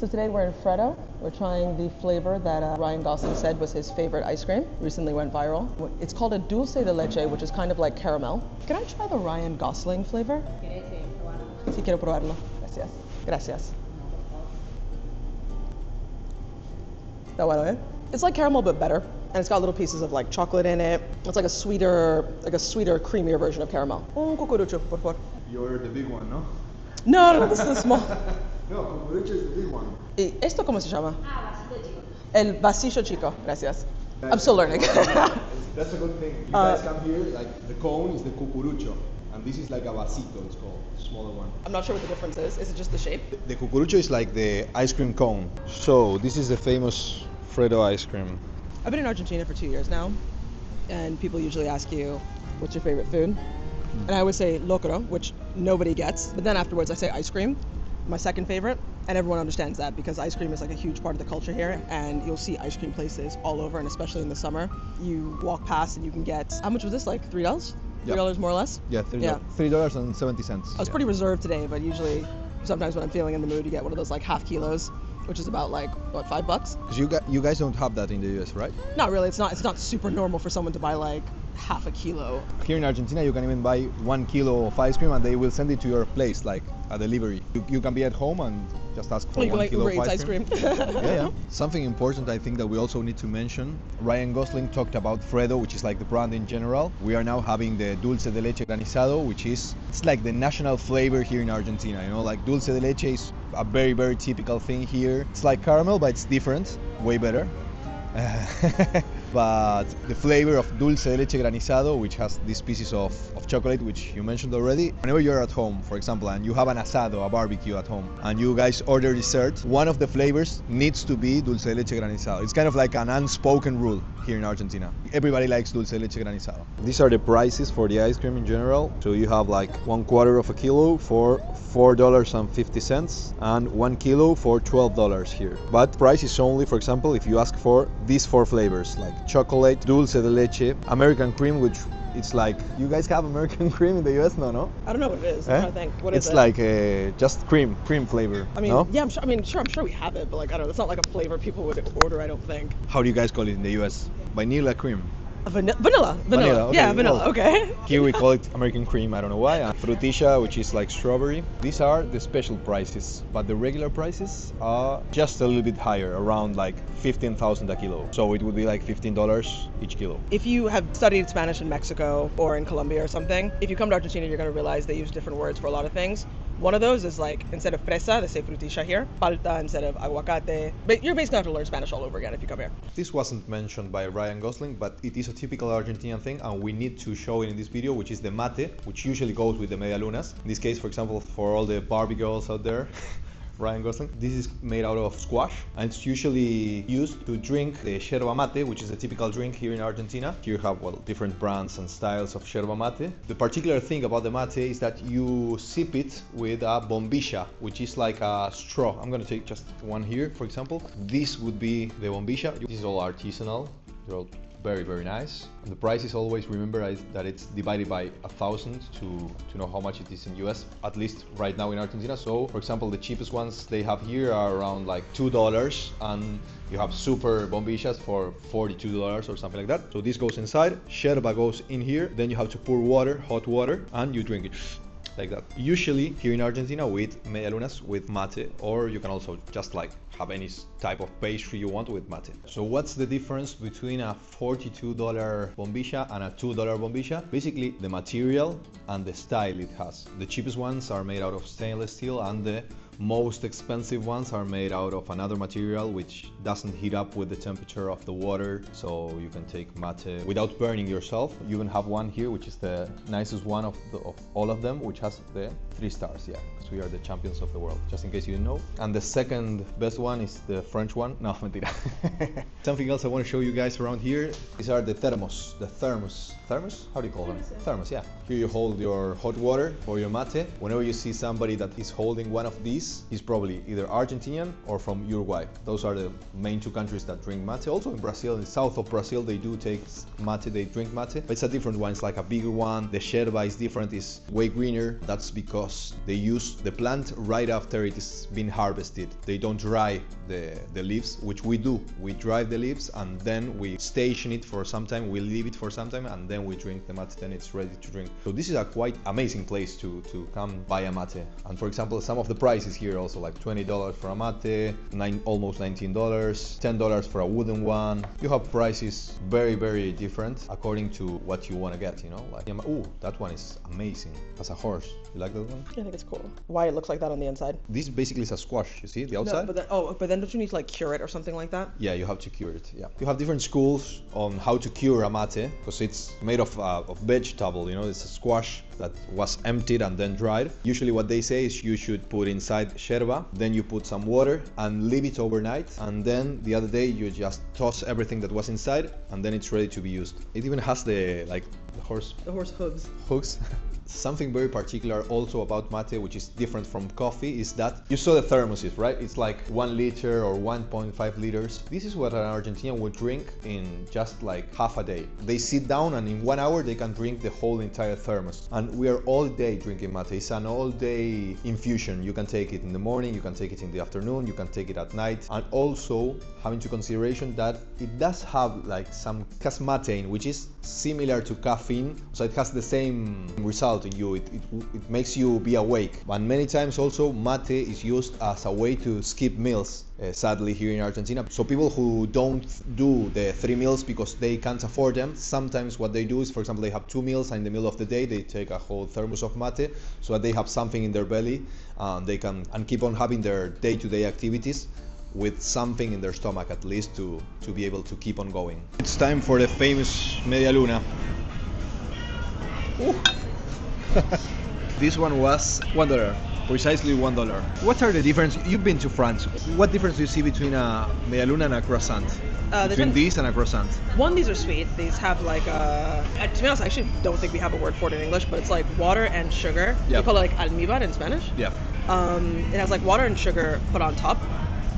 So today we're in Fredo. We're trying the flavor that Ryan Gosling said was his favorite ice cream. Recently went viral. It's called a dulce de leche, which is kind of like caramel. Can I try the Ryan Gosling flavor? Sí, quiero probarlo. Gracias. Gracias. Está bueno, eh? It's like caramel, but better. And it's got little pieces of like chocolate in it. It's like a sweeter, creamier version of caramel. Un cucurucho, por favor. You're the big one, no? No, this is a small. No, cucurucho is the big one. ¿Y esto cómo se llama? Vasito chico. El vasito chico, gracias. I'm still learning. That's a good thing. You guys come here, like the cone is the cucurucho, and this is like a vasito, it's called, smaller one. I'm not sure what the difference is. Is it just the shape? The cucurucho is like the ice cream cone. So this is the famous Fredo ice cream. I've been in Argentina for 2 years now, and people usually ask you, what's your favorite food? And I always say locro, which nobody gets, but then afterwards I say ice cream, my second favorite, and everyone understands that because ice cream is like a huge part of the culture here, and you'll see ice cream places all over, and especially in the summer. You walk past and you can get, how much was this, like $3? $3 more or less? Yeah, $3.70. I was pretty reserved today, but usually, sometimes when I'm feeling in the mood, you get one of those like half kilos, which is about like, what, $5? Because you guys don't have that in the US, right? Not really, it's not super normal for someone to buy like half a kilo. Here in Argentina, you can even buy 1 kilo of ice cream and they will send it to your place, like a delivery. You can be at home and just ask for 1 kilo of ice cream. Yeah. Something important I think that we also need to mention, Ryan Gosling talked about Fredo, which is like the brand in general. We are now having the dulce de leche granizado, which is, it's like the national flavor here in Argentina, you know, like dulce de leche is a very, very typical thing here. It's like caramel, but it's different, way better. But the flavor of dulce de leche granizado, which has these pieces of chocolate, which you mentioned already. Whenever you're at home, for example, and you have an asado, a barbecue at home, and you guys order dessert, one of the flavors needs to be dulce de leche granizado. It's kind of like an unspoken rule here in Argentina. Everybody likes dulce de leche granizado. These are the prices for the ice cream in general. So you have like 1/4 of a kilo for $4.50 and 1 kilo for $12 here. But price is only, for example, if you ask for these 4 flavors, like chocolate, dulce de leche, American cream, which it's like, you guys have American cream in the US? No? I don't know what it is. I'm trying to think. What is it? It's like just cream flavor. I mean, no? Yeah, I'm sure we have it, but like, I don't know, it's not like a flavor people would order, I don't think. How do you guys call it in the US? Vanilla cream. Vanilla. Okay. Yeah, vanilla, okay. Here we call it American cream, I don't know why. And frutilla, which is like strawberry. These are the special prices, but the regular prices are just a little bit higher, around like 15,000 a kilo. So it would be like $15 each kilo. If you have studied Spanish in Mexico or in Colombia or something, if you come to Argentina, you're going to realize they use different words for a lot of things. One of those is like, instead of fresa, they say frutilla here. Palta instead of aguacate. But you're basically going to have to learn Spanish all over again if you come here. This wasn't mentioned by Ryan Gosling, but it is a typical Argentinian thing, and we need to show it in this video, which is the mate, which usually goes with the medialunas. In this case, for example, for all the Barbie girls out there, Ryan Gosling. This is made out of squash, and it's usually used to drink the yerba mate, which is a typical drink here in Argentina. Here you have, well, different brands and styles of yerba mate. The particular thing about the mate is that you sip it with a bombilla, which is like a straw. I'm gonna take just one here, for example. This would be the bombilla. This is all artisanal. They're all very, very nice. And the price is always, remember that it's divided by 1,000 to know how much it is in US, at least right now in Argentina. So for example, the cheapest ones they have here are around like $2, and you have super bombillas for $42 or something like that. So this goes inside, yerba goes in here, then you have to pour water, hot water, and you drink it like that. Usually here in Argentina we eat medialunas with mate, or you can also just like have any type of pastry you want with mate. So what's the difference between a $42 bombilla and a $2 bombilla? Basically the material and the style it has. The cheapest ones are made out of stainless steel, and the most expensive ones are made out of another material which doesn't heat up with the temperature of the water, so you can take mate without burning yourself. You even have one here which is the nicest one of all of them, which has the 3 stars, yeah, because we are the champions of the world, just in case you didn't know. And the second best one is the French one. No, mentira. Something else I want to show you guys around here. These are the thermos. Thermos? How do you call them? Thermos, yeah. Here you hold your hot water or your mate. Whenever you see somebody that is holding one of these, this, he's probably either Argentinian or from Uruguay. Those are the main two countries that drink mate. Also in Brazil, in the south of Brazil, they do take mate, they drink mate, but it's a different one. It's like a bigger one. The yerba is different, it's way greener. That's because they use the plant right after it is been harvested. They don't dry the leaves, which we do. We dry the leaves and then we station it for some time, we leave it for some time, and then we drink the mate, then it's ready to drink. So this is a quite amazing place to come buy a mate. And for example, some of the prices here also, like $20 for a mate, almost $19, $10 for a wooden one. You have prices very different according to what you want to get, you know? Like, ooh, that one is amazing. As a horse. You like that one? I think it's cool. Why it looks like that on the inside. This basically is a squash, you see, the outside? No, but then don't you need to like cure it or something like that? Yeah, you have to cure it, yeah. You have different schools on how to cure a mate, because it's made of vegetable, you know, it's a squash that was emptied and then dried. Usually what they say is you should put inside yerba, then you put some water and leave it overnight, and then the other day you just toss everything that was inside, and then it's ready to be used. It even has the horse hooves. Something very particular also about mate, which is different from coffee, is that you saw the thermoses, right? It's like 1 liter or 1.5 liters. This is what an Argentinian would drink in just like half a day. They sit down and in 1 hour they can drink the whole entire thermos. And we are all day drinking mate. It's an all day infusion. You can take it in the morning, you can take it in the afternoon, you can take it at night. And also having to consideration that it does have like some casmatein, which is similar to caffeine. So it has the same result in you. It makes you be awake. And many times also mate is used as a way to skip meals, sadly here in Argentina. So people who don't do the 3 meals because they can't afford them, sometimes what they do is, for example, they have 2 meals and in the middle of the day they take a whole thermos of mate so that they have something in their belly and they can keep on having their day-to-day activities with something in their stomach at least to be able to keep on going. It's time for the famous media luna. This one was $1, precisely $1. What are the differences? You've been to France. What difference do you see between a media luna and a croissant? Between these and a croissant? One, these are sweet. These have like to be honest, I actually don't think we have a word for it in English, but it's like water and sugar. Yep. We call it like almíbar in Spanish. Yeah. It has like water and sugar put on top.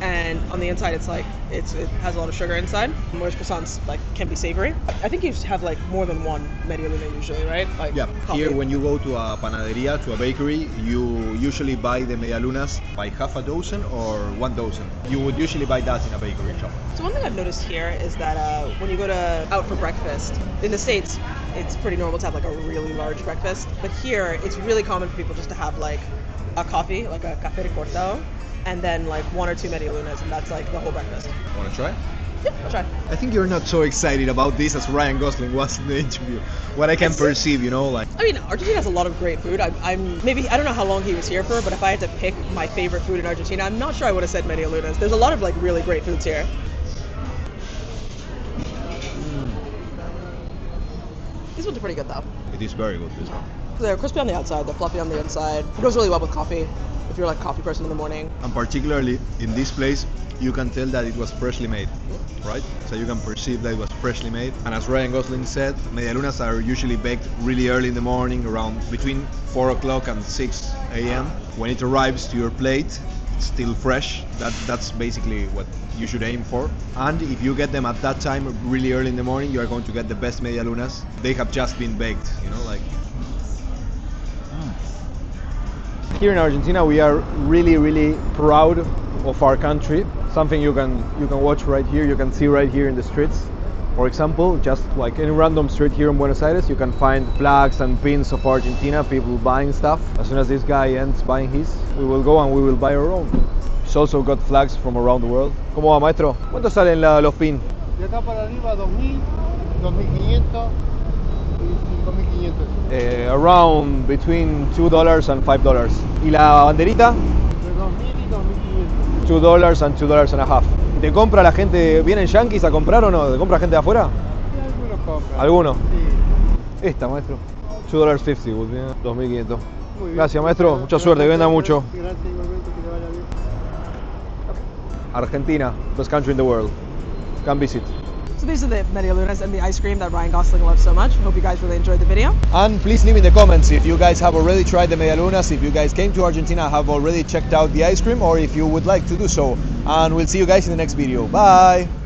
And on the inside, it's like it has a lot of sugar inside. Whereas croissants like can be savory. I think you just have like more than one media luna usually, right? Like yeah. coffee. Here, when you go to a panaderia, to a bakery, you usually buy the media lunas by half a dozen or 1 dozen. You would usually buy that in a bakery shop. So one thing I've noticed here is that when you go out for breakfast in the States, it's pretty normal to have like a really large breakfast. But here, it's really common for people just to have like a coffee, like a café cortado, and then like 1 or 2 media lunas, and that's like the whole breakfast. Want to try? Yeah, I'll try. I think you're not so excited about this as Ryan Gosling was in the interview. What I can perceive, you know, like. I mean, Argentina has a lot of great food. I'm maybe I don't know how long he was here for, but if I had to pick my favorite food in Argentina, I'm not sure I would have said media lunas. There's a lot of like really great foods here. These ones are pretty good though. It is very good, this one. They're crispy on the outside, they're fluffy on the inside. It goes really well with coffee if you're like a coffee person in the morning. And particularly in this place, you can tell that it was freshly made, right? So you can perceive that it was freshly made. And as Ryan Gosling said, media lunas are usually baked really early in the morning, around between 4 o'clock and 6 a.m. When it arrives to your plate, it's still fresh. That's basically what you should aim for. And if you get them at that time, really early in the morning, you are going to get the best media lunas. They have just been baked, you know, like. Here in Argentina, we are really proud of our country. Something you can watch right here, you can see right here in the streets. For example, just like any random street here in Buenos Aires, you can find flags and pins of Argentina, people buying stuff. As soon as this guy ends buying his, we will go and we will buy our own. He's also got flags from around the world. ¿Cómo va, maestro? ¿Cuánto salen los pins? De acá para arriba 2.000, 2.500 y 5.500. Around between $2 and $5. ¿Y la banderita? De 2.000 y 2.500. $2 and $2.50. ¿Te compra la gente, vienen yankees a comprar o no? ¿Te compra gente de afuera? Sí, algunos compran. ¿Alguno? Sí. Esta, maestro. $2.50, would be 2.500. Muy bien. Gracias, maestro. Mucha suerte, que venda mucho. Gracias, igualmente, que le vaya bien. Argentina, best country in the world. Come visit. So these are the medialunas and the ice cream that Ryan Gosling loves so much. Hope you guys really enjoyed the video. And please leave in the comments if you guys have already tried the medialunas, if you guys came to Argentina, have already checked out the ice cream, or if you would like to do so. And we'll see you guys in the next video. Bye!